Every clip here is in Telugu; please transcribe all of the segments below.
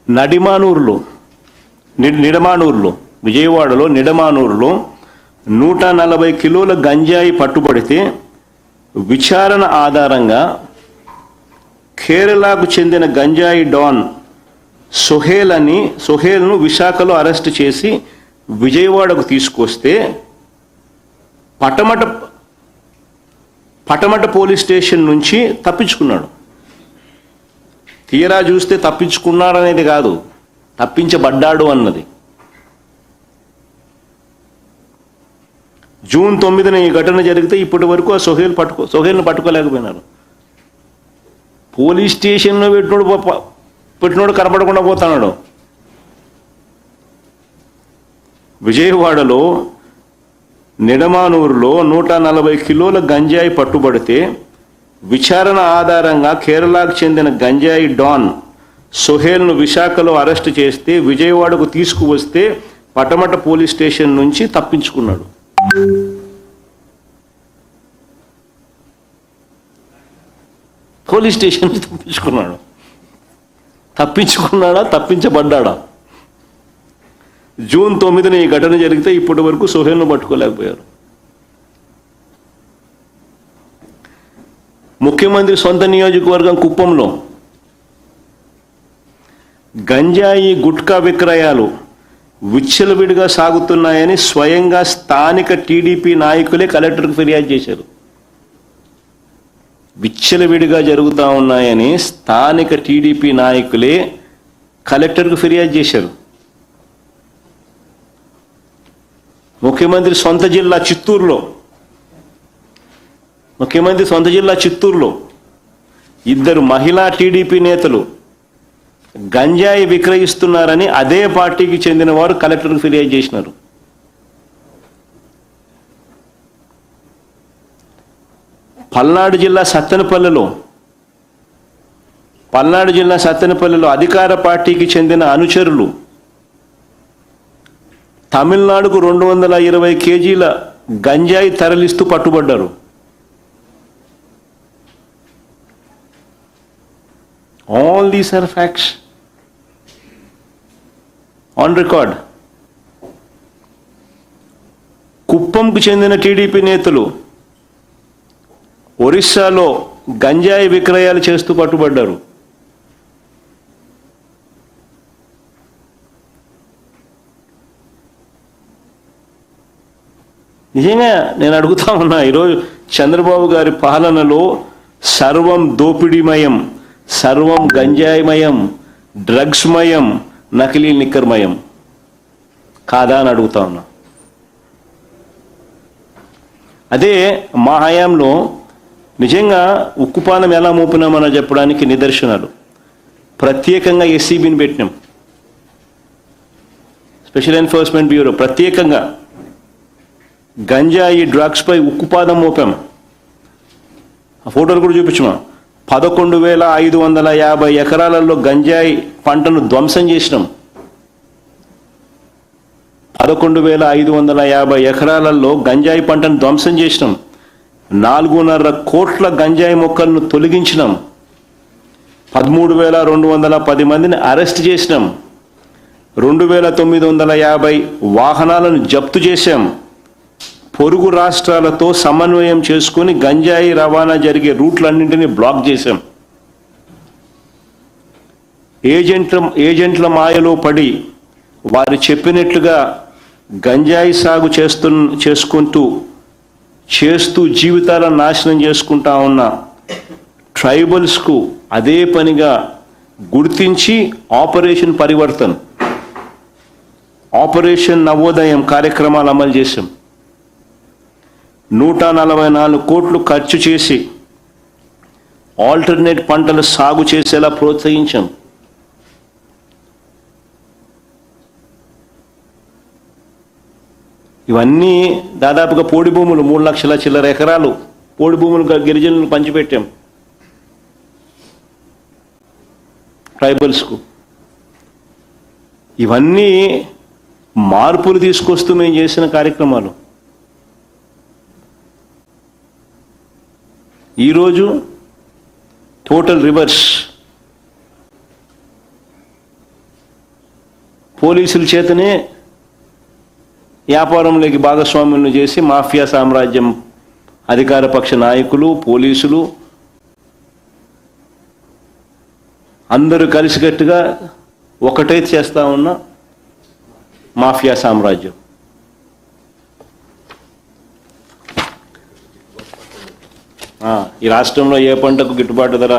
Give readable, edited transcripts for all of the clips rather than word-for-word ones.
నిడమానూరులో విజయవాడలో నిడమానూరులో 140 కిలోల గంజాయి పట్టుబడితే విచారణ ఆధారంగా కేరళకు చెందిన గంజాయి డాన్ సోహేల్ను విశాఖలో అరెస్ట్ చేసి విజయవాడకు తీసుకొస్తే పటమట పోలీస్ స్టేషన్ నుంచి తప్పించుకున్నాడు. తీరా చూస్తే తప్పించుకున్నాడు అనేది కాదు, తప్పించబడ్డాడు అన్నది. జూన్ 9న ఈ ఘటన జరిగితే ఇప్పటి వరకు ఆ సోహేల్ను పట్టుకోలేకపోయినారు. పోలీస్ స్టేషన్లో పెట్టినోడు కనపడకుండా పోతున్నాడు. విజయవాడలో నిడమానూరులో 140 కిలోల గంజాయి పట్టుబడితే విచారణ ఆధారంగా కేరళకు చెందిన గంజాయి డాన్ సోహేల్ను విశాఖలో అరెస్ట్ చేస్తే విజయవాడకు తీసుకువస్తే పటమట పోలీస్ స్టేషన్ నుంచి తప్పించుకున్నాడు. పోలీస్ స్టేషన్ నుంచి తప్పించుకున్నాడా తప్పించబడ్డాడా? జూన్ 9న ఈ ఘటన జరిగితే ఇప్పటి వరకు సోహేల్ను పట్టుకోలేకపోయారు. ముఖ్యమంత్రి సొంత నియోజకవర్గం కుప్పంలో గంజాయి గుట్కా విక్రయాలు విచ్చలవిడిగా సాగుతున్నాయని స్వయంగా స్థానిక టీడీపీ నాయకులే కలెక్టర్కు ఫిర్యాదు చేశారు. విచ్చలవిడిగా జరుగుతూ ఉన్నాయని స్థానిక టీడీపీ నాయకులే కలెక్టర్కు ఫిర్యాదు చేశారు. ముఖ్యమంత్రి సొంత జిల్లా చిత్తూరులో ఇద్దరు మహిళా టీడీపీ నేతలు గంజాయి విక్రయిస్తున్నారని అదే పార్టీకి చెందిన వారు కలెక్టర్కు ఫిర్యాదు చేసినారు. పల్నాడు జిల్లా సత్తెనపల్లిలో అధికార పార్టీకి చెందిన అనుచరులు తమిళనాడుకు 220 కేజీల గంజాయి తరలిస్తూ పట్టుబడ్డారు. All these are facts on record. కుప్పంకు చెందిన టీడీపీ నేతలు ఒరిస్సాలో గంజాయి విక్రయాలు చేస్తూ పట్టుబడ్డారు. నిజంగా నేను అడుగుతా ఉన్నా, ఈరోజు చంద్రబాబు గారి పాలనలో సర్వం దోపిడీమయం, సర్వం గంజాయిమయం, డ్రగ్స్మయం, నకిలీ నిక్కర్మయం కాదా అని అడుగుతా ఉన్నా. అదే మా హయాంలో నిజంగా ఉక్కుపానం ఎలా మోపినామని చెప్పడానికి నిదర్శనాలు. ప్రత్యేకంగా ఎస్సీబీని పెట్టినాం, స్పెషల్ ఎన్ఫోర్స్మెంట్ బ్యూరో. ప్రత్యేకంగా గంజాయి డ్రగ్స్పై ఉక్కుపాదం మోపాం. ఆ ఫోటోలు కూడా చూపించాం. 11,550 ఎకరాలలో గంజాయి పంటను ధ్వంసం చేసినాం. 11,550 ఎకరాలలో గంజాయి పంటను ధ్వంసం చేసినాం. 4.5 కోట్ల గంజాయి మొక్కలను తొలగించినాం. 13,210 మందిని అరెస్ట్ చేసినాం. 2,950 వాహనాలను జప్తు చేశాం. పొరుగు రాష్ట్రాలతో సమన్వయం చేసుకుని గంజాయి రవాణా జరిగే రూట్లన్నింటినీ బ్లాక్ చేశాం. ఏజెంట్ల మాయలో పడి వారు చెప్పినట్లుగా గంజాయి సాగు చేస్తూ జీవితాలను నాశనం చేసుకుంటా ఉన్న ట్రైబల్స్కు అదే పనిగా గుర్తించి ఆపరేషన్ పరివర్తన్, ఆపరేషన్ నవోదయం కార్యక్రమాలు అమలు చేశాం. 144 కోట్లు ఖర్చు చేసి ఆల్టర్నేట్ పంటలు సాగు చేసేలా ప్రోత్సహించాం. ఇవన్నీ దాదాపుగా పోడి భూములు 3 లక్షల చిల్లర ఎకరాలు పోడి భూములు గిరిజనులు పంచిపెట్టాం ట్రైబల్స్కు. ఇవన్నీ మార్పులు తీసుకొస్తూ మేము చేసిన కార్యక్రమాలు. ఈరోజు టోటల్ రివర్స్. పోలీసుల చేతనే వ్యాపారంలోకి భాగస్వాములను చేసి మాఫియా సామ్రాజ్యం అధికార పక్ష నాయకులు, పోలీసులు అందరూ కలిసికట్టుగా ఒకటే చేస్తా ఉన్న మాఫియా సామ్రాజ్యం. ఈ రాష్ట్రంలో ఏ పంటకు గిట్టుబాటు ధర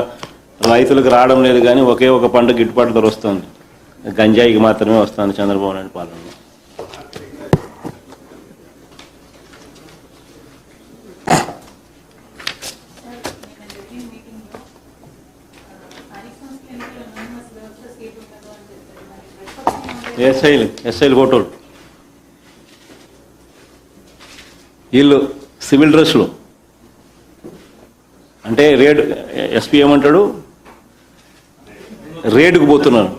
రైతులకు రావడం లేదు, కానీ ఒకే ఒక పంట గిట్టుబాటు ధర వస్తుంది, గంజాయికి మాత్రమే వస్తుంది చంద్రబాబు నాయుడు పాలనలో. ఎస్ఐలు ఫోటోలు, వీళ్ళు సివిల్ డ్రెస్సులు అంటే రేడ్, ఎస్పీ ఏమంటాడు, రేడుకు పోతున్నారు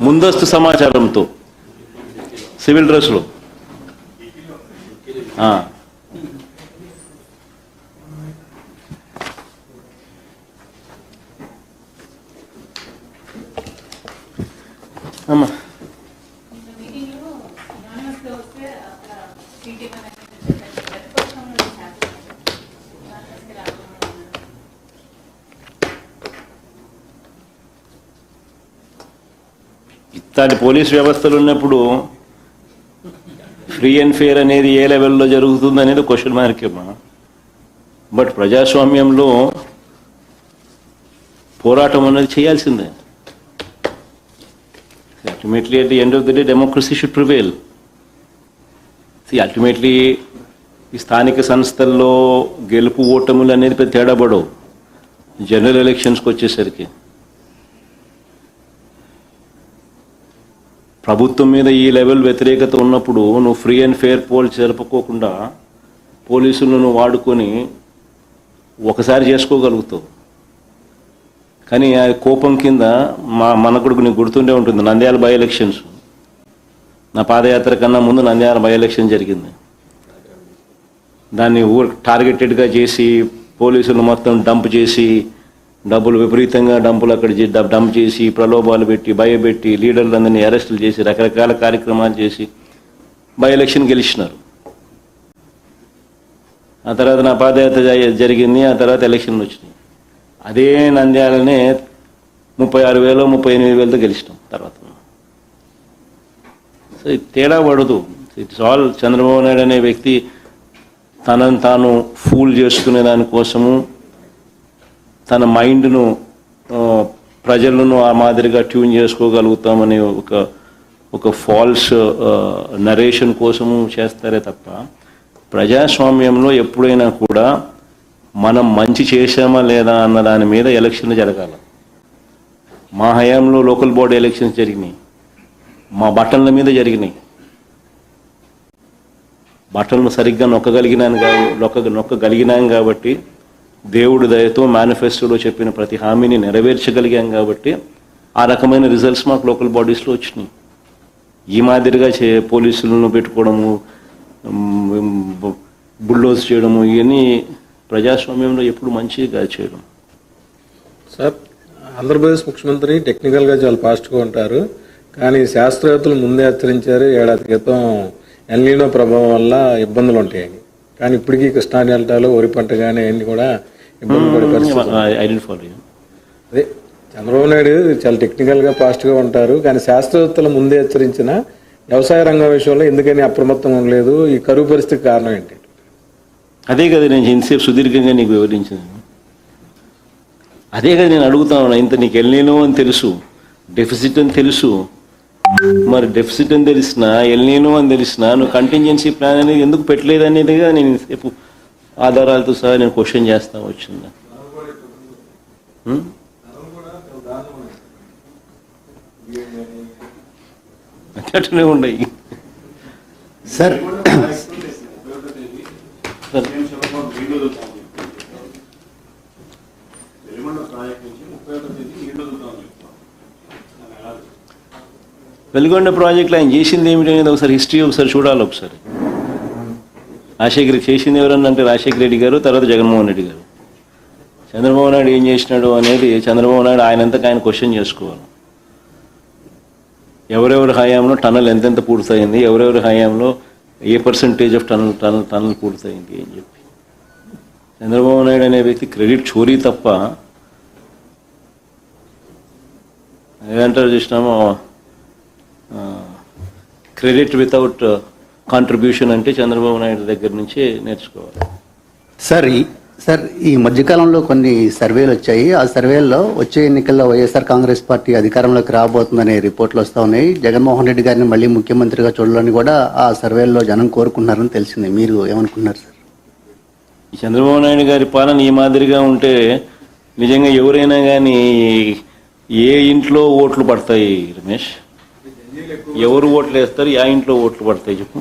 ముందస్తు సమాచారంతో సివిల్ డ్రెస్సులు. అమ్మా ఇట్లాంటి పోలీస్ వ్యవస్థలు ఉన్నప్పుడు ఫ్రీ అండ్ ఫెయిర్ అనేది ఏ లెవెల్లో జరుగుతుంది అనేది క్వశ్చన్ మార్క్ ఏమా. బట్ ప్రజాస్వామ్యంలో పోరాటం అనేది చేయాల్సిందే. Ultimately at the end of the day democracy should prevail. Ultimately ఈ స్థానిక సంస్థల్లో గెలుపు ఓటములు అనేది పెద్ద తేడా పడవు. జనరల్ ఎలక్షన్స్కి వచ్చేసరికి ప్రభుత్వం మీద ఈ లెవెల్ వ్యతిరేకత ఉన్నప్పుడు నువ్వు ఫ్రీ అండ్ ఫెయిర్ పోల్ జరుపుకోకుండా పోలీసులను వాడుకొని ఒకసారి చేసుకోగలుగుతావు. కానీ ఆ కోపం కింద మనకు నీకు గుర్తుండే ఉంటుంది, నంద్యాల బై ఎలక్షన్స్. నా పాదయాత్ర కన్నా ముందు నంద్యాల బై ఎలక్షన్ జరిగింది. దాన్ని టార్గెటెడ్గా చేసి పోలీసులు మొత్తం డంప్ చేసి, డబ్బులు విపరీతంగా డంపులు అక్కడ డంప్ చేసి, ప్రలోభాలు పెట్టి, భయపెట్టి, లీడర్లందరినీ అరెస్టులు చేసి, రకరకాల కార్యక్రమాలు చేసి బై ఎలక్షన్ గెలిచినారు. ఆ తర్వాత నా పాదయాత్ర జరిగింది, ఆ తర్వాత ఎలక్షన్లు వచ్చినాయి. అదే నంద్యాలనే 36,000 38,000తో గెలిచినాం తర్వాత. సో ఇది తేడా పడదు. ఇట్స్ ఆల్ చంద్రబాబు నాయుడు అనే వ్యక్తి తనను తాను ఫూల్ చేసుకునే దానికోసము, తన మైండ్ను ప్రజలను ఆ మాదిరిగా ట్యూన్ చేసుకోగలుగుతామని ఒక ఫాల్స్ నరేషన్ కోసము చేస్తారే తప్ప, ప్రజాస్వామ్యంలో ఎప్పుడైనా కూడా మనం మంచి చేశామా లేదా అన్న దాని మీద ఎలక్షన్లు జరగాలి. మా హయాంలో లోకల్ బాడీ ఎలక్షన్స్ జరిగినాయి, మా బటన్ల మీద జరిగినాయి. బటన్లు సరిగ్గా నొక్కగలిగినాం కాబట్టి, దేవుడి దయతో మేనిఫెస్టోలో చెప్పిన ప్రతి హామీని నెరవేర్చగలిగాం కాబట్టి ఆ రకమైన రిజల్ట్స్ మాకు లోకల్ బాడీస్లో వచ్చినాయి. ఈ మాదిరిగా పోలీసులను పెట్టుకోవడము, బుల్డోజ్ చేయడము, ఇవన్నీ ప్రజాస్వామ్యంలో ఎప్పుడు మంచిగా చేయడం. సార్, ఆంధ్రప్రదేశ్ ముఖ్యమంత్రి టెక్నికల్గా చాలా ఫాస్ట్గా ఉంటారు, కానీ శాస్త్రవేత్తలు ముందే హెచ్చరించారు ఏడాది క్రితం ఎల్నినో ప్రభావం వల్ల ఇబ్బందులు ఉంటాయని. కానీ ఇప్పటికీ కృష్ణా డెల్టాలో వరి పంట కానీ అన్ని కూడా ఇబ్బంది పడే పరిస్థితి. అదే చంద్రబాబు నాయుడు చాలా టెక్నికల్గా ఫాస్ట్గా ఉంటారు, కానీ శాస్త్రవేత్తలు ముందే హెచ్చరించిన వ్యవసాయ రంగం విషయంలో ఎందుకని అప్రమత్తంగా ఉండలేదు? ఈ కరువు పరిస్థితికి కారణం ఏంటి? అదే కదా నేను ఇంతసేపు సుదీర్ఘంగా నీకు వివరించింది. అదే కదా నేను అడుగుతాను. ఇంత నీకు ఎల్నినో అని తెలుసు, డెఫిసిట్ అని తెలుసు, మరి డెఫిసిట్ అని తెలిసినా, ఎల్నినో అని తెలిసినా నువ్వు కంటింజెన్సీ ప్లాన్ అనేది ఎందుకు పెట్టలేదు అనేదిగా నేను ఇంతసేపు ఆధారాలతో సహా నేను క్వశ్చన్ చేస్తా వచ్చిందా. అట్లనే ఉన్నాయి సార్. వెలుగొండ ప్రాజెక్టులో ఆయన చేసింది ఏమిటి అనేది ఒకసారి హిస్టరీ ఒకసారి చూడాలి. ఒకసారి రాజశేఖర్ చేసింది ఎవరన్నా అంటే రాజశేఖర రెడ్డి గారు, తర్వాత జగన్మోహన్ రెడ్డి గారు. చంద్రబాబు నాయుడు ఏం చేసినాడు అనేది చంద్రబాబు నాయుడు ఆయనంతకు ఆయన క్వశ్చన్ చేసుకోవాలి. ఎవరెవరి హయాంలో టన్నల్ ఎంతెంత పూర్తయింది, ఎవరెవరి హయాంలో ఏ పర్సంటేజ్ ఆఫ్ టన్నల్ పూర్తయింది అని చెప్పి. చంద్రబాబు నాయుడు అనే వ్యక్తి క్రెడిట్ చోరీ తప్ప ఏదంటారు చూసినామో, క్రెడిట్ వితౌట్ కాంట్రిబ్యూషన్ అంటే చంద్రబాబు నాయుడు దగ్గర నుంచి నేర్చుకోవాలి. సార్ ఈ మధ్యకాలంలో కొన్ని సర్వేలు వచ్చాయి. ఆ సర్వేల్లో వచ్చే ఎన్నికల్లో వైఎస్ఆర్ కాంగ్రెస్ పార్టీ అధికారంలోకి రాబోతుందనే రిపోర్ట్లు వస్తూ ఉన్నాయి. జగన్మోహన్ రెడ్డి గారిని మళ్ళీ ముఖ్యమంత్రిగా చూడాలని కూడా ఆ సర్వేల్లో జనం కోరుకుంటున్నారని తెలిసింది. మీరు ఏమనుకుంటున్నారు సార్? ఈ చంద్రబాబు నాయుడు గారి పాలన ఈ మాదిరిగా ఉంటే నిజంగా ఎవరైనా కానీ ఏ ఇంట్లో ఓట్లు పడతాయి రమేష్? ఎవరు ఓట్లు వేస్తారు? ఆ ఇంట్లో ఓట్లు పడతాయి చెప్పు.